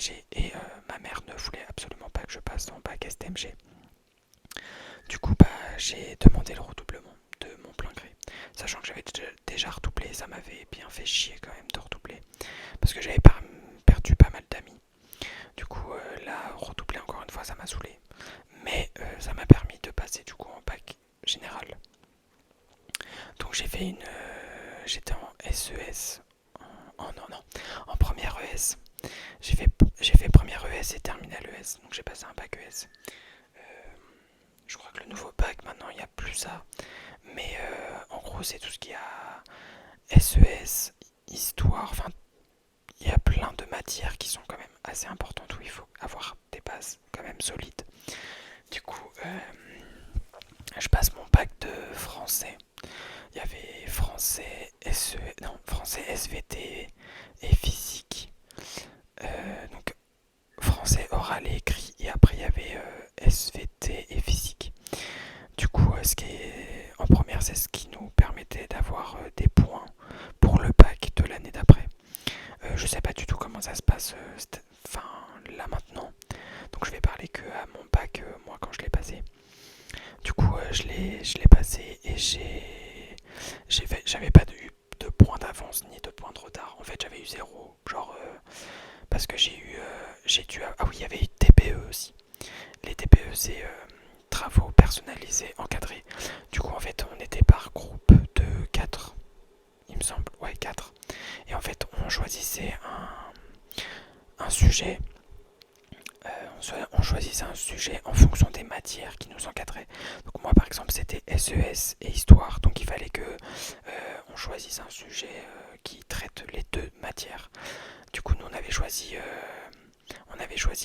STMG et ma mère ne voulait absolument pas que je passe en bac STMG. Du coup, bah, j'ai demandé le redoublement de mon plein gré. Sachant que j'avais déjà redoublé, ça m'avait bien fait chier quand même de redoubler. Parce que j'avais perdu pas mal d'amis. Du coup, là, redoubler encore une fois, ça m'a saoulé. Mais ça m'a permis de passer du coup en bac général. Donc j'ai fait j'étais en SES. Non, non. En première ES. J'ai fait première ES et terminale ES. Donc j'ai passé un bac ES. Je crois que le nouveau bac, maintenant, il n'y a plus ça. Mais en gros, c'est tout ce qui a SES, histoire. Enfin, il y a plein de matières qui sont quand même assez importantes où il faut avoir des bases quand même solides. Du coup, je passe mon bac de français. Il y avait français, français SVT et physique. Donc français oral et écrit. Et après il y avait SVT et physique. Du coup, en première, c'est ce qui nous permettait d'avoir des points pour le bac de l'année d'après. Je sais pas du tout comment ça se passe là maintenant. Donc je vais parler que à mon bac, moi quand je l'ai passé. Du coup, je l'ai passé et j'avais pas eu de points d'avance ni de points de retard. En fait, j'avais eu zéro. Genre, parce que j'ai dû. Ah oui, il y avait eu TPE aussi. Les TPE, c'est travaux personnalisés encadrés. Du coup, en fait, on était par groupe de 4, il me semble. Ouais, 4. Et en fait, on choisissait un sujet. On choisissait un sujet en fonction des matières qui nous encadraient. Donc moi par exemple c'était SES et histoire, donc il fallait que on choisisse un sujet qui traite les deux matières. Du coup nous on avait choisi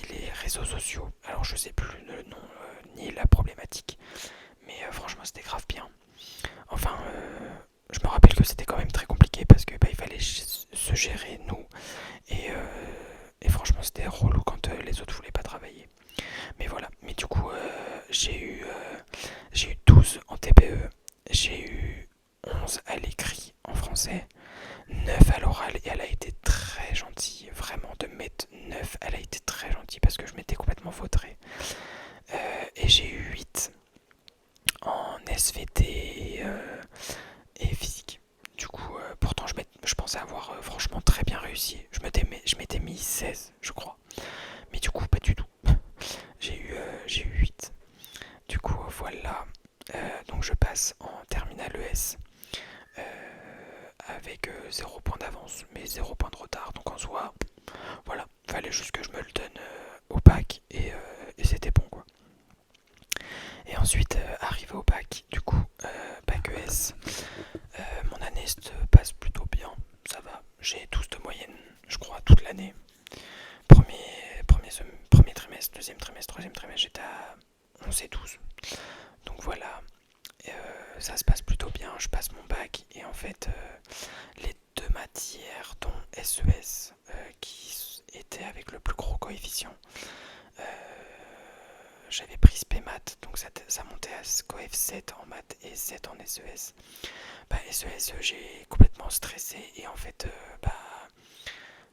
les réseaux sociaux. Alors je sais plus le nom ni la problématique, mais franchement c'était grave bien. Enfin je me rappelle que c'était quand même très compliqué parce que il fallait se gérer nous et franchement c'était relou quand les autres voulaient pas travailler. Mais voilà, mais du coup j'ai eu 12 en TPE, j'ai eu 11 à l'écrit en français, 9 à l'oral et elle a été très gentille, vraiment de mettre 9, elle a été très gentille parce que je m'étais complètement vautré. Et j'ai eu 8 en SVT et physique. Du coup, pourtant je pensais avoir franchement très bien réussi. Je m'étais mis 16, je crois. Mais du coup, pas du tout. J'ai eu 8. Du coup, voilà. Donc je passe en terminale ES avec 0 point d'avance, mais 0 point de retard. Donc en soi, voilà. Fallait juste que je me le donne au bac et c'était bon quoi. Et ensuite, arrivé au bac, du coup, bac ES, mon année se passe plutôt bien. Ça va. J'ai 12 de moyenne, je crois, toute l'année. Premier trimestre, deuxième trimestre, troisième trimestre, j'étais à 11 et 12. Donc voilà, ça se passe plutôt bien, je passe mon bac et en fait les deux matières dont SES qui étaient avec le plus gros coefficient, j'avais pris SPMAT, donc ça montait à coef 7 en maths et 7 en SES. SES j'ai complètement stressé et en fait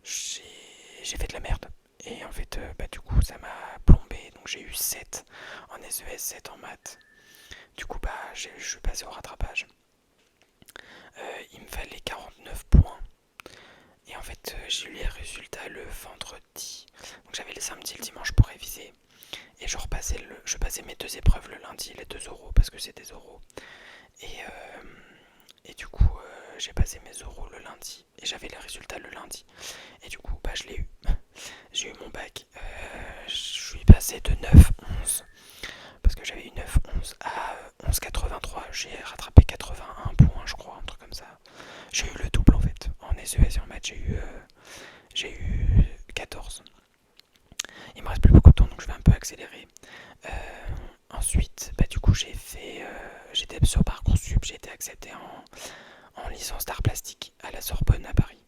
j'ai fait de la merde. Et en fait, du coup, ça m'a plombé. Donc j'ai eu 7 en SES, 7 en maths. Du coup, je suis passé au rattrapage. Il me fallait 49 points. Et en fait, j'ai eu les résultats le vendredi. Donc j'avais le samedi et le dimanche pour réviser. Et je passais mes deux épreuves le lundi, les 2 oraux, parce que c'est des oraux. Et du coup, j'ai passé mes oraux le lundi. Et j'avais les résultats le lundi. Et du coup, je l'ai eu. J'ai eu mon bac. Je suis passé de 9-11. Parce que j'avais eu 9-11 à 11-83. J'ai rattrapé 81 points, je crois, un truc comme ça. J'ai eu le double en fait. En SES et en maths, j'ai eu 14. Il me reste plus beaucoup de temps, donc je vais un peu accélérer. Ensuite, du coup, j'étais sur Parcoursup, j'ai été accepté en licence d'art plastique à la Sorbonne à Paris.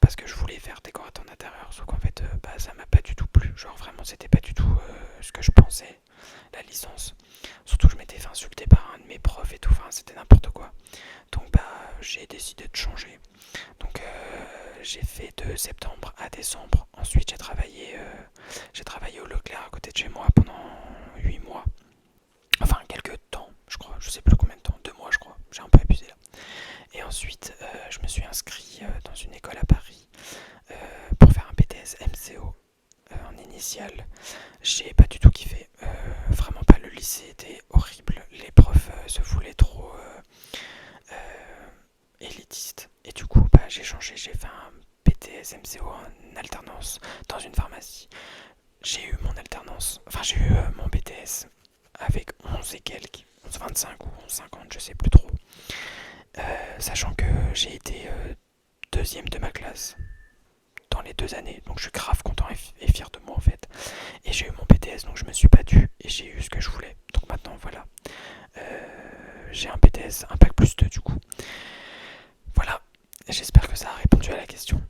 Parce que je voulais faire décorateur d'intérieur, sauf qu'en fait, ça m'a pas du tout plu. Genre vraiment, c'était pas du tout ce que je pensais, la licence. Surtout que je m'étais fait insulter par un de mes profs et tout, enfin, c'était n'importe quoi. Donc j'ai décidé de changer. Donc j'ai fait de septembre à décembre. Ensuite j'ai travaillé au Leclerc à côté de chez moi pendant 8 mois. Enfin quelques temps je crois, je sais plus combien de temps, 2 mois je crois, j'ai un peu abusé là. Et ensuite je me suis inscrit dans une école à Paris pour faire un BTS MCO en initiale. J'ai pas du tout kiffé, vraiment pas, le lycée était horrible, les profs se voulaient trop élitiste. Et du coup, j'ai changé, j'ai fait un BTS MCO en alternance dans une pharmacie. J'ai eu mon alternance, enfin j'ai eu mon BTS avec 11 et quelques, 11,25 ou 11,50, je sais plus trop. Sachant que j'ai été deuxième de ma classe dans les 2 années, donc je suis grave content et fier de moi en fait. Et j'ai eu mon BTS, donc je me suis battu et j'ai eu ce que je voulais. Donc maintenant voilà, j'ai un BTS, un bac plus 2 du coup. Voilà, j'espère que ça a répondu à la question.